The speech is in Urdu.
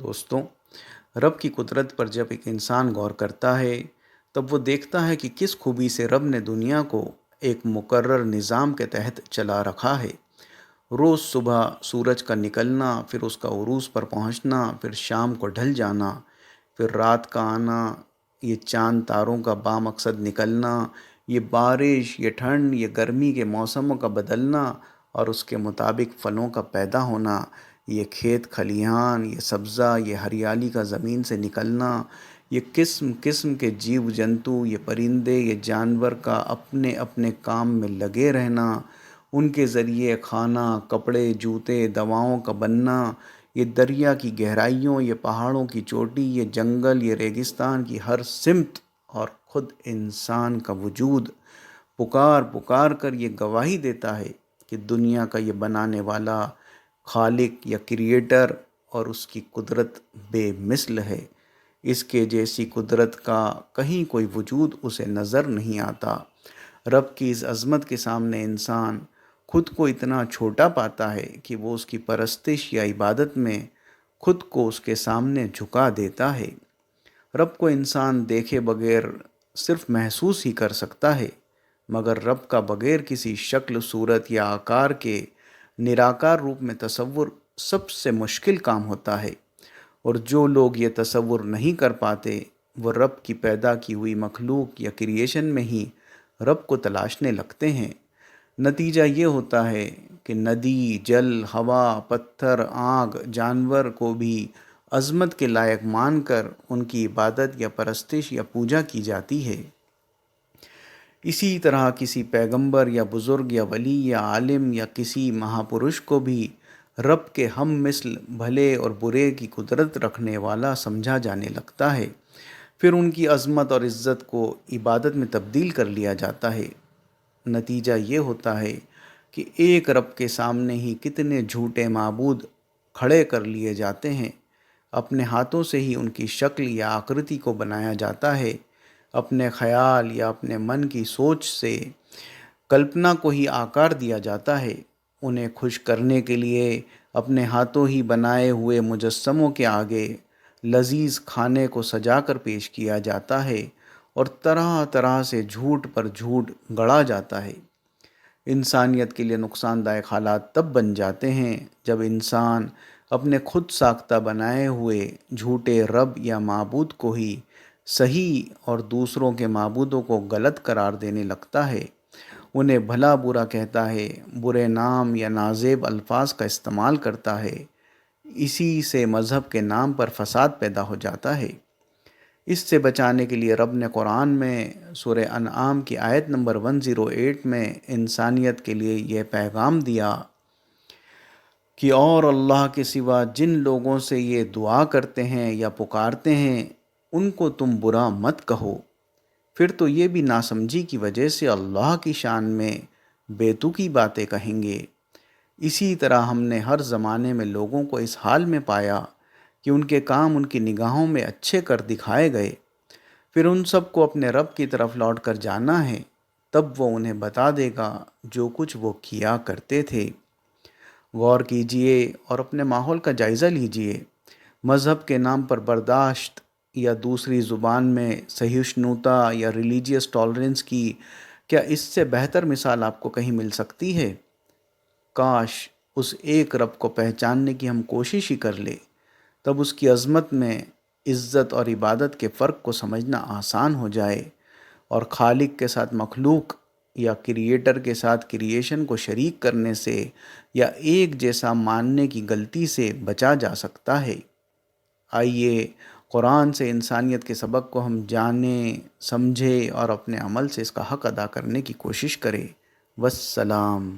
دوستوں، رب کی قدرت پر جب ایک انسان غور کرتا ہے تب وہ دیکھتا ہے کہ کس خوبی سے رب نے دنیا کو ایک مقرر نظام کے تحت چلا رکھا ہے۔ روز صبح سورج کا نکلنا، پھر اس کا عروج پر پہنچنا، پھر شام کو ڈھل جانا، پھر رات کا آنا، یہ چاند تاروں کا بامقصد نکلنا، یہ بارش، یہ ٹھنڈ، یہ گرمی کے موسموں کا بدلنا اور اس کے مطابق پھلوں کا پیدا ہونا، یہ کھیت کھلیان، یہ سبزہ، یہ ہریالی کا زمین سے نکلنا، یہ قسم قسم کے جیو جنتو، یہ پرندے، یہ جانور کا اپنے اپنے کام میں لگے رہنا، ان کے ذریعے کھانا، کپڑے، جوتے، دواؤں کا بننا، یہ دریا کی گہرائیوں، یہ پہاڑوں کی چوٹی، یہ جنگل، یہ ریگستان کی ہر سمت، اور خود انسان کا وجود پکار پکار کر یہ گواہی دیتا ہے کہ دنیا کا یہ بنانے والا خالق یا کریٹر اور اس کی قدرت بے مثل ہے۔ اس کے جیسی قدرت کا کہیں کوئی وجود اسے نظر نہیں آتا۔ رب کی اس عظمت کے سامنے انسان خود کو اتنا چھوٹا پاتا ہے کہ وہ اس کی پرستش یا عبادت میں خود کو اس کے سامنے جھکا دیتا ہے۔ رب کو انسان دیکھے بغیر صرف محسوس ہی کر سکتا ہے، مگر رب کا بغیر کسی شکل، صورت یا آکار کے نراکار روپ میں تصور سب سے مشکل کام ہوتا ہے، اور جو لوگ یہ تصور نہیں کر پاتے وہ رب کی پیدا کی ہوئی مخلوق یا کریشن میں ہی رب کو تلاشنے لگتے ہیں۔ نتیجہ یہ ہوتا ہے کہ ندی، جل، ہوا، پتھر، آگ، جانور کو بھی عظمت کے لائق مان کر ان کی عبادت یا پرستش یا پوجا کی جاتی ہے۔ اسی طرح کسی پیغمبر یا بزرگ یا ولی یا عالم یا کسی مہاپرش کو بھی رب کے ہم مثل بھلے اور برے کی قدرت رکھنے والا سمجھا جانے لگتا ہے۔ پھر ان کی عظمت اور عزت کو عبادت میں تبدیل کر لیا جاتا ہے۔ نتیجہ یہ ہوتا ہے کہ ایک رب کے سامنے ہی کتنے جھوٹے معبود کھڑے کر لیے جاتے ہیں۔ اپنے ہاتھوں سے ہی ان کی شکل یا آکرتی کو بنایا جاتا ہے، اپنے خیال یا اپنے من کی سوچ سے کلپنا کو ہی آکار دیا جاتا ہے۔ انہیں خوش کرنے کے لیے اپنے ہاتھوں ہی بنائے ہوئے مجسموں کے آگے لذیذ کھانے کو سجا کر پیش کیا جاتا ہے اور طرح طرح سے جھوٹ پر جھوٹ گڑا جاتا ہے۔ انسانیت کے لیے نقصان دہ حالات تب بن جاتے ہیں جب انسان اپنے خود ساختہ بنائے ہوئے جھوٹے رب یا معبود کو ہی صحیح اور دوسروں کے معبودوں کو غلط قرار دینے لگتا ہے، انہیں بھلا برا کہتا ہے، برے نام یا نازیب الفاظ کا استعمال کرتا ہے۔ اسی سے مذہب کے نام پر فساد پیدا ہو جاتا ہے۔ اس سے بچانے کے لیے رب نے قرآن میں سورہ انعام کی آیت نمبر 108 میں انسانیت کے لیے یہ پیغام دیا کہ اور اللہ کے سوا جن لوگوں سے یہ دعا کرتے ہیں یا پکارتے ہیں ان کو تم برا مت کہو، پھر تو یہ بھی ناسمجھی کی وجہ سے اللہ کی شان میں بیتوکی باتیں کہیں گے۔ اسی طرح ہم نے ہر زمانے میں لوگوں کو اس حال میں پایا کہ ان کے کام ان کی نگاہوں میں اچھے کر دکھائے گئے، پھر ان سب کو اپنے رب کی طرف لوٹ کر جانا ہے، تب وہ انہیں بتا دے گا جو کچھ وہ کیا کرتے تھے۔ غور کیجئے اور اپنے ماحول کا جائزہ لیجئے۔ مذہب کے نام پر برداشت یا دوسری زبان میں سہیشنوتا یا ریلیجیس ٹالرنس کی کیا اس سے بہتر مثال آپ کو کہیں مل سکتی ہے؟ کاش اس ایک رب کو پہچاننے کی ہم کوشش ہی کر لیں، تب اس کی عظمت میں عزت اور عبادت کے فرق کو سمجھنا آسان ہو جائے، اور خالق کے ساتھ مخلوق یا کریٹر کے ساتھ کریشن کو شریک کرنے سے یا ایک جیسا ماننے کی غلطی سے بچا جا سکتا ہے۔ آئیے قرآن سے انسانیت کے سبق کو ہم جانیں، سمجھیں اور اپنے عمل سے اس کا حق ادا کرنے کی کوشش کریں۔ والسلام۔